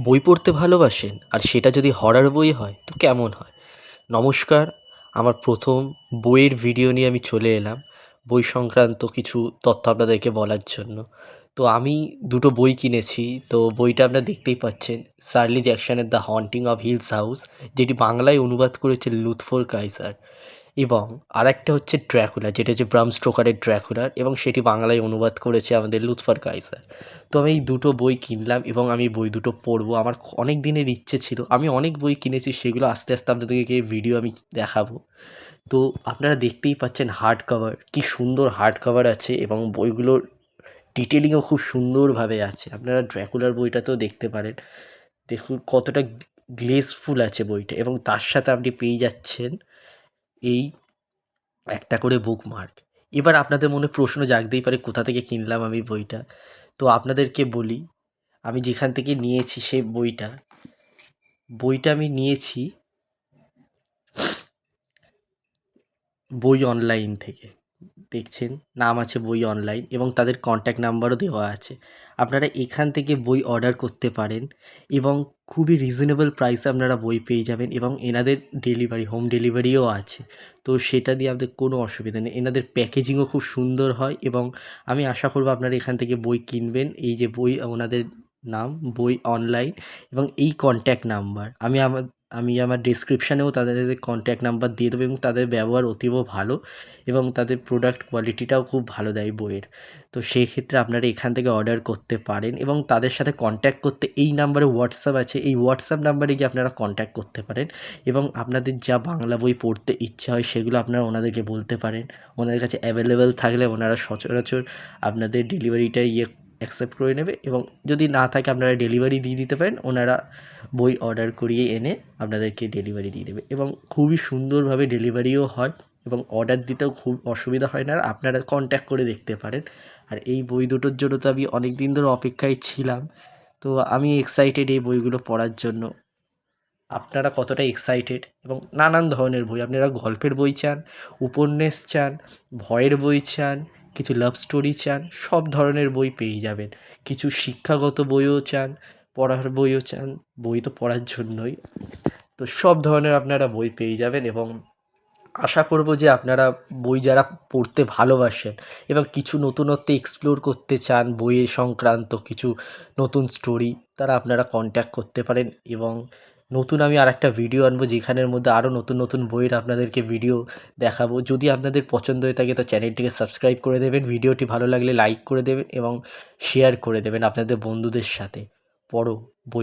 বই পড়তে ভালোবাসেন আর সেটা যদি হরর বই হয় তো কেমন হয়? নমস্কার, আমার প্রথম বইয়ের ভিডিও নিয়ে আমি চলে এলাম বই সংক্রান্ত কিছু তথ্য আপনাদেরকে বলার জন্য। তো আমি দুটো বই কিনেছি। তো বইটা আপনারা দেখতেই পাচ্ছেন, চার্লি জ্যাকসনের the haunting of hills house, যেটি বাংলায় অনুবাদ করেছে লুৎফর কাইসার, এবং আরেকটা হচ্ছে ড্র্যাকুলা, যেটা হচ্ছে ব্রাম স্টোকারের ড্র্যাকুলার, এবং সেটি বাংলায় অনুবাদ করেছে আমাদের লুৎফর কাইসার। তো আমি এই দুটো বই কিনলাম এবং আমি বই দুটো পড়বো। আমার অনেক দিনের ইচ্ছে ছিল, আমি অনেক বই কিনেছি, সেগুলো আস্তে আস্তে আপনাদেরকে ভিডিও আমি দেখাবো। তো আপনারা দেখতেই পাচ্ছেন হার্ড কভার, কী সুন্দর হার্ড কভার আছে, এবং বইগুলোর ডিটেলিংও খুব সুন্দরভাবে আছে। আপনারা ড্র্যাকুলার বইটাতেও দেখতে পারেন, দেখুন কতটা গ্লেসফুল আছে বইটা, এবং তার সাথে আপনি পেয়ে যাচ্ছেন এই একটা করে বুকমার্ক। এবার আপনাদের মনে প্রশ্ন জাগতেই পারে কোথা থেকে কিনলাম আমি বইটা। তো আপনাদেরকে বলি, আমি যেখান থেকে নিয়েছি সেই বইটা আমি নিয়েছি বই অনলাইন থেকে। দেখছেন নাম আছে বই অনলাইন, এবং তাদের কন্ট্যাক্ট নাম্বারও দেওয়া আছে। আপনারা এখান থেকে বই অর্ডার করতে পারেন, এবং খুবই রিজনেবল প্রাইসে আপনারা বই পেয়ে যাবেন, এবং এনাদের ডেলিভারি, হোম ডেলিভারিও আছে। তো সেটা দিয়ে আপনাদের কোনো অসুবিধা নেই। এনাদের প্যাকেজিংও খুব সুন্দর হয়, এবং আমি আশা করব আপনারা এখান থেকে বই কিনবেন। এই যে বই, ওনাদের নাম বই অনলাইন, এবং এই কন্ট্যাক্ট নাম্বার আমি আমার ডেসক্রিপশানেও তাদের কন্ট্যাক্ট নাম্বার দিয়ে দেবো, এবং তাদের ব্যবহার অতীব ভালো, এবং তাদের প্রোডাক্ট কোয়ালিটিটাও খুব ভালো দেয় বইয়ের। তো সেই ক্ষেত্রে আপনারা এখান থেকে অর্ডার করতে পারেন, এবং তাদের সাথে কন্ট্যাক্ট করতে এই নাম্বারে হোয়াটসঅ্যাপ আছে, এই হোয়াটসঅ্যাপ নাম্বারে গিয়ে আপনারা কন্ট্যাক্ট করতে পারেন, এবং আপনাদের যা বাংলা বই পড়তে ইচ্ছা হয় সেগুলো আপনারা ওনাদেরকে বলতে পারেন। ওনাদের কাছে অ্যাভেলেবেল থাকলে ওনারা সচরাচর আপনাদের ডেলিভারিটা অ্যাকসেপ্ট করে নেবে, এবং যদি না থাকে আপনারা ডেলিভারি দিয়ে দিতে পারেন, ওনারা বই অর্ডার করিয়ে এনে আপনাদেরকে ডেলিভারি দিয়ে দেবে, এবং খুবই সুন্দরভাবে ডেলিভারিও হয়, এবং অর্ডার দিতেও খুব অসুবিধা হয় না। আর আপনারা কন্ট্যাক্ট করে দেখতে পারেন। আর এই বই দুটোর জন্য তো আমি অনেক দিন ধরে অপেক্ষায় ছিলাম। তো আমি এক্সাইটেড এই বইগুলো পড়ার জন্য। আপনারা কতটা এক্সাইটেড? এবং নানান ধরনের বই, আপনারা গল্পের বই চান, উপন্যাস চান, ভয়ের বই চান, কিছু লাভ স্টোরি চান, সব ধরনের বই পেয়ে যাবেন। কিছু শিক্ষাগত বইও চান, পড়ার বইও চান, বই তো পড়ার জন্যই। তো সব ধরনের আপনারা বই পেয়ে যাবেন, এবং আশা করব যে আপনারা বই যারা পড়তে ভালোবাসেন এবং কিছু নতুনত্ব এক্সপ্লোর করতে চান, বইয়ের সংক্রান্ত কিছু নতুন স্টোরি, তারা আপনারা কন্ট্যাক্ট করতে পারেন। এবং নতুন আমি আরেকটা ভিডিও আনবো, যেখানের মধ্যে আরও নতুন নতুন বইয়ের আপনাদেরকে ভিডিও দেখাবো। যদি আপনাদের পছন্দ হয়ে থাকে তো চ্যানেলটিকে সাবস্ক্রাইব করে দেবেন, ভিডিওটি ভালো লাগলে লাইক করে দেবেন, এবং শেয়ার করে দেবেন আপনাদের বন্ধুদের সাথে। পড়ো বই।